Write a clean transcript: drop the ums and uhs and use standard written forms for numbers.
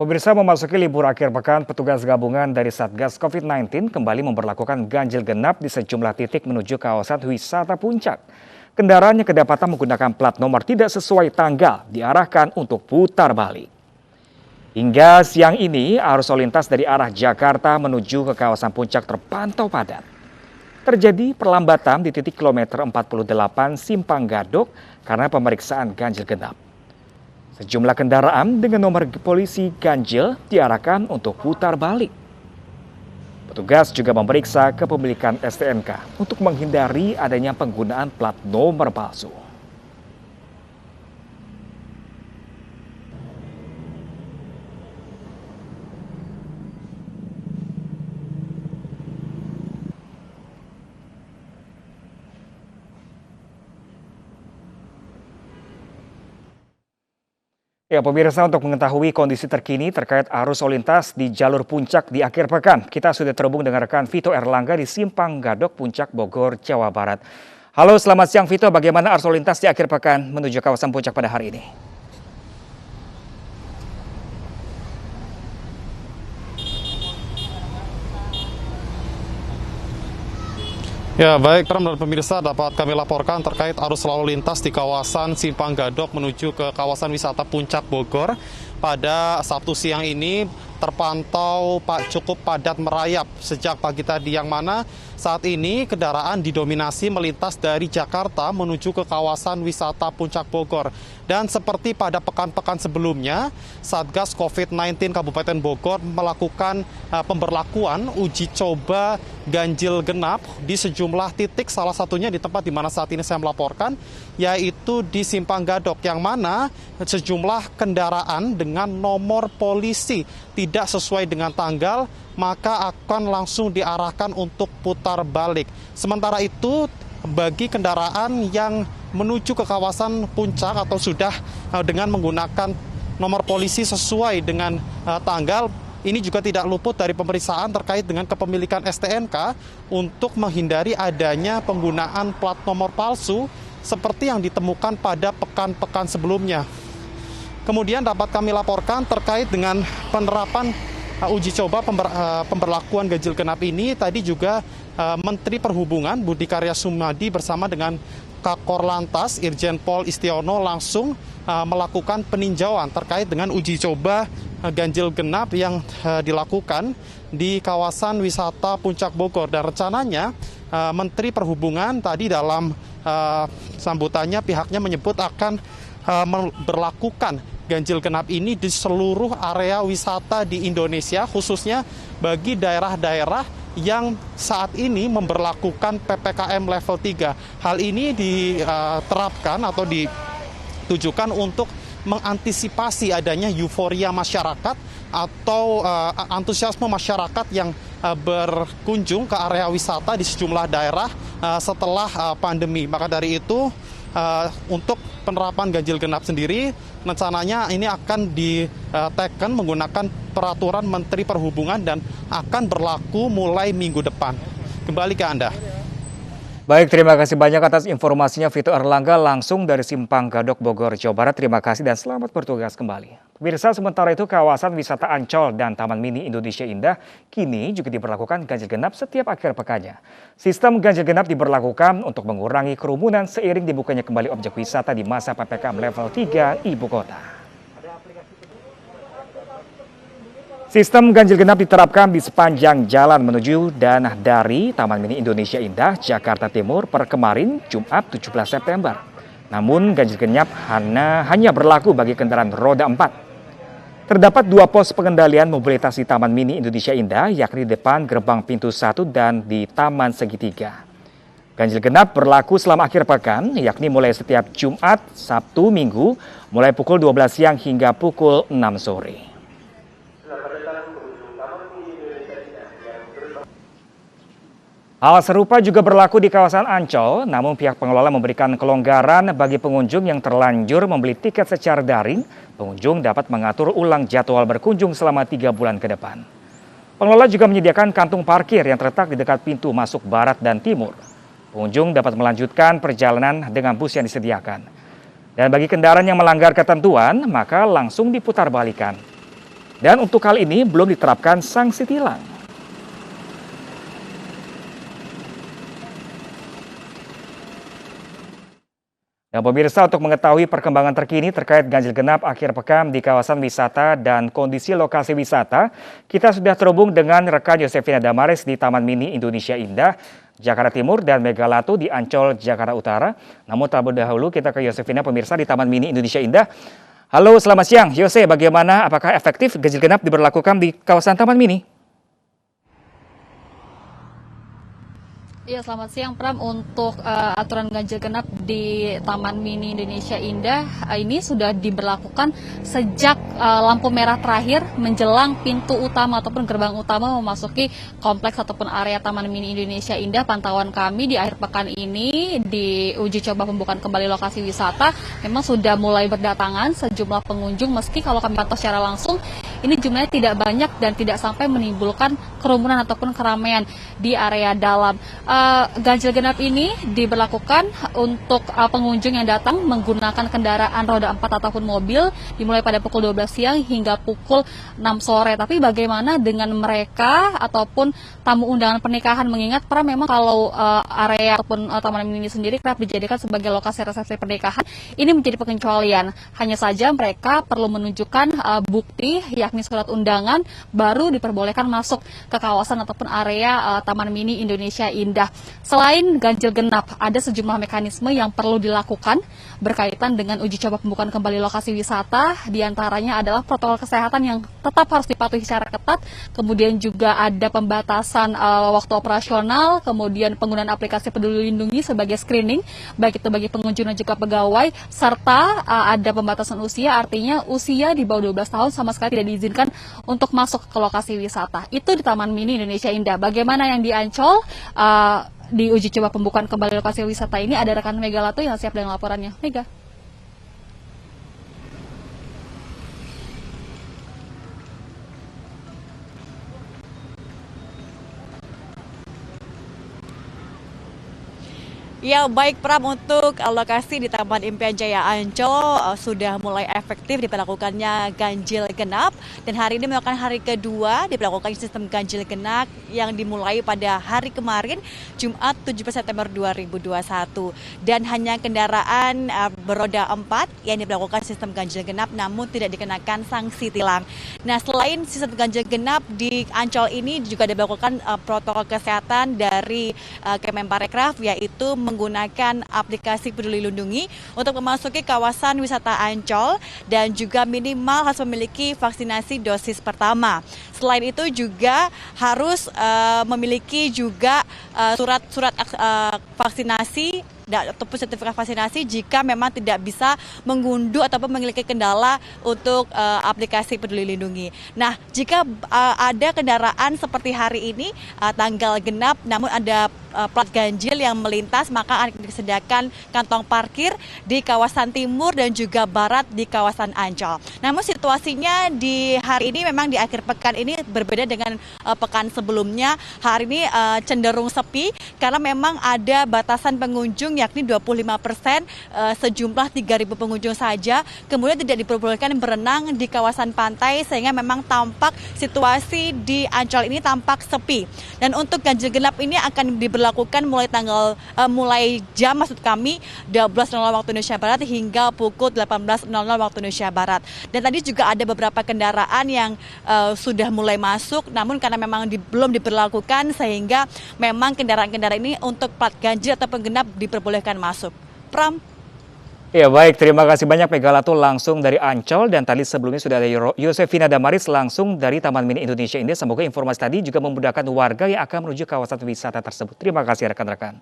Pemirsa, memasuki libur akhir pekan, petugas gabungan dari Satgas COVID-19 kembali memberlakukan ganjil genap di sejumlah titik menuju kawasan wisata puncak. Kendaraan yang kedapatan menggunakan plat nomor tidak sesuai tanggal diarahkan untuk putar balik. Hingga siang ini, arus lalu lintas dari arah Jakarta menuju ke kawasan puncak terpantau padat. Terjadi perlambatan di titik kilometer 48 Simpang Gadok karena pemeriksaan ganjil genap. Sejumlah kendaraan dengan nomor polisi ganjil diarahkan untuk putar balik. Petugas juga memeriksa kepemilikan STNK untuk menghindari adanya penggunaan plat nomor palsu. Ya, pemirsa, untuk mengetahui kondisi terkini terkait arus lalu lintas di jalur puncak di akhir pekan, kita sudah terhubung dengan rekan Vito Erlangga di Simpang Gadok, Puncak Bogor, Jawa Barat. Halo, selamat siang Vito. Bagaimana arus lalu lintas di akhir pekan menuju kawasan puncak pada hari ini? Ya, baik, Pram dan pemirsa, dapat kami laporkan terkait arus lalu lintas di kawasan Simpang Gadok menuju ke kawasan wisata Puncak Bogor. Pada Sabtu siang ini terpantau cukup padat merayap sejak pagi tadi, yang mana saat ini kendaraan didominasi melintas dari Jakarta menuju ke kawasan wisata Puncak Bogor. Dan seperti pada pekan-pekan sebelumnya, Satgas COVID-19 Kabupaten Bogor melakukan pemberlakuan uji coba ganjil genap di sejumlah titik, salah satunya di tempat di mana saat ini saya melaporkan, yaitu di Simpang Gadok, yang mana sejumlah kendaraan dengan nomor polisi tidak sesuai dengan tanggal, maka akan langsung diarahkan untuk putar balik. Sementara itu, bagi kendaraan yang menuju ke kawasan puncak atau sudah dengan menggunakan nomor polisi sesuai dengan tanggal, ini juga tidak luput dari pemeriksaan terkait dengan kepemilikan STNK untuk menghindari adanya penggunaan plat nomor palsu seperti yang ditemukan pada pekan-pekan sebelumnya. Kemudian dapat kami laporkan terkait dengan penerapan uji coba pemberlakuan ganjil genap ini, tadi juga Menteri Perhubungan Budi Karya Sumadi bersama dengan Kakor Lantas Irjen Pol Istiono langsung melakukan peninjauan terkait dengan uji coba ganjil genap yang dilakukan di kawasan wisata Puncak Bogor. Dan rencananya Menteri Perhubungan tadi dalam sambutannya pihaknya menyebut akan memberlakukan ganjil genap ini di seluruh area wisata di Indonesia, khususnya bagi daerah-daerah yang saat ini memberlakukan PPKM level 3. Hal ini diterapkan atau ditujukan untuk mengantisipasi adanya euforia masyarakat atau antusiasme masyarakat yang berkunjung ke area wisata di sejumlah daerah setelah pandemi. Maka dari itu, untuk penerapan ganjil genap sendiri, rencananya ini akan diteken menggunakan peraturan Menteri Perhubungan dan akan berlaku mulai minggu depan. Kembali ke Anda. Baik, terima kasih banyak atas informasinya Vito Erlangga langsung dari Simpang Gadok, Bogor, Jawa Barat. Terima kasih dan selamat bertugas kembali. Pemirsa, sementara itu kawasan wisata Ancol dan Taman Mini Indonesia Indah kini juga diberlakukan ganjil genap setiap akhir pekannya. Sistem ganjil genap diberlakukan untuk mengurangi kerumunan seiring dibukanya kembali objek wisata di masa PPKM level 3 Ibu Kota. Sistem ganjil genap diterapkan di sepanjang jalan menuju dan dari Taman Mini Indonesia Indah, Jakarta Timur per kemarin, Jumat 17 September. Namun ganjil genap hanya berlaku bagi kendaraan roda 4. Terdapat 2 pos pengendalian mobilitas di Taman Mini Indonesia Indah, yakni di depan gerbang pintu 1 dan di Taman Segitiga. Ganjil genap berlaku selama akhir pekan, yakni mulai setiap Jumat, Sabtu, Minggu, mulai pukul 12 siang hingga pukul 6 sore. Hal serupa juga berlaku di kawasan Ancol, namun pihak pengelola memberikan kelonggaran bagi pengunjung yang terlanjur membeli tiket secara daring. Pengunjung dapat mengatur ulang jadwal berkunjung selama 3 bulan ke depan. Pengelola juga menyediakan kantung parkir yang terletak di dekat pintu masuk barat dan timur. Pengunjung dapat melanjutkan perjalanan dengan bus yang disediakan. Dan bagi kendaraan yang melanggar ketentuan, maka langsung diputar balikan. Dan untuk kali ini belum diterapkan sanksi tilang. Dan pemirsa, untuk mengetahui perkembangan terkini terkait ganjil genap akhir pekan di kawasan wisata dan kondisi lokasi wisata, kita sudah terhubung dengan rekan Yosefina Damaris di Taman Mini Indonesia Indah, Jakarta Timur, dan Megalatu di Ancol, Jakarta Utara. Namun terlebih dahulu kita ke Yosefina, pemirsa di Taman Mini Indonesia Indah. Halo, selamat siang. Yose, bagaimana? Apakah efektif ganjil genap diberlakukan di kawasan Taman Mini? Ya, selamat siang Pram. Untuk aturan ganjil genap di Taman Mini Indonesia Indah ini sudah diberlakukan sejak lampu merah terakhir menjelang pintu utama ataupun gerbang utama memasuki kompleks ataupun area Taman Mini Indonesia Indah. Pantauan kami di akhir pekan ini di uji coba pembukaan kembali lokasi wisata memang sudah mulai berdatangan sejumlah pengunjung, meski kalau kami pantau secara langsung ini jumlahnya tidak banyak dan tidak sampai menimbulkan kerumunan ataupun keramaian di area dalam. Ganjil genap ini diberlakukan untuk pengunjung yang datang menggunakan kendaraan roda 4 ataupun mobil dimulai pada pukul 12 siang hingga pukul 6 sore. Tapi bagaimana dengan mereka ataupun tamu undangan pernikahan, mengingat memang kalau area ataupun Taman Mini sendiri kerap dijadikan sebagai lokasi resepsi pernikahan, ini menjadi pengecualian. Hanya saja mereka perlu menunjukkan bukti yakni surat undangan baru diperbolehkan masuk ke kawasan ataupun area Taman Mini Indonesia Indah. Selain ganjil genap, ada sejumlah mekanisme yang perlu dilakukan berkaitan dengan uji coba pembukaan kembali lokasi wisata. Di antaranya adalah protokol kesehatan yang tetap harus dipatuhi secara ketat, kemudian juga ada pembatasan waktu operasional, kemudian penggunaan aplikasi Peduli Lindungi sebagai screening, baik itu bagi pengunjung dan juga pegawai, serta ada pembatasan usia, artinya usia di bawah 12 tahun sama sekali tidak diizinkan untuk masuk ke lokasi wisata. Itu di Taman Mini Indonesia Indah. Bagaimana yang di Ancol? Di uji coba pembukaan kembali lokasi wisata ini ada rekan Megalatu yang siap dengan laporannya. Mega. Ya, baik Pram, untuk lokasi di Taman Impian Jaya Ancol sudah mulai efektif diberlakukannya ganjil genap, dan hari ini merupakan hari kedua diberlakukan sistem ganjil genap yang dimulai pada hari kemarin Jumat 17 September 2021, dan hanya kendaraan beroda 4 yang diberlakukan sistem ganjil genap namun tidak dikenakan sanksi tilang. Nah, selain sistem ganjil genap di Ancol ini juga diberlakukan protokol kesehatan dari Kemenparekraf, yaitu menggunakan aplikasi Peduli Lindungi untuk memasuki kawasan wisata Ancol, dan juga minimal harus memiliki vaksinasi dosis pertama. Selain itu juga harus memiliki juga surat vaksinasi ataupun sertifikat vaksinasi jika memang tidak bisa mengunduh ataupun memiliki kendala untuk aplikasi Peduli Lindungi. Nah, jika ada kendaraan seperti hari ini tanggal genap namun ada plat ganjil yang melintas, maka akan disediakan kantong parkir di kawasan timur dan juga barat di kawasan Ancol. Namun situasinya di hari ini memang di akhir pekan ini berbeda dengan pekan sebelumnya. Hari ini cenderung sepi karena memang ada batasan pengunjung yakni 25%, sejumlah 3.000 pengunjung saja. Kemudian tidak diperbolehkan berenang di kawasan pantai, sehingga memang tampak situasi di Ancol ini tampak sepi. Dan untuk ganjil genap ini akan diberlakukan mulai jam 12.00 waktu Indonesia Barat hingga pukul 18.00 waktu Indonesia Barat. Dan tadi juga ada beberapa kendaraan yang sudah mulai masuk, namun karena memang belum diberlakukan, sehingga memang kendaraan-kendaraan ini untuk plat ganjil atau genap diperbolehkan masuk. Pram. Ya, baik, terima kasih banyak Megalatu langsung dari Ancol, dan tadi sebelumnya sudah ada Yosefina Damaris langsung dari Taman Mini Indonesia Indah. Semoga informasi tadi juga memudahkan warga yang akan menuju kawasan wisata tersebut. Terima kasih rekan-rekan.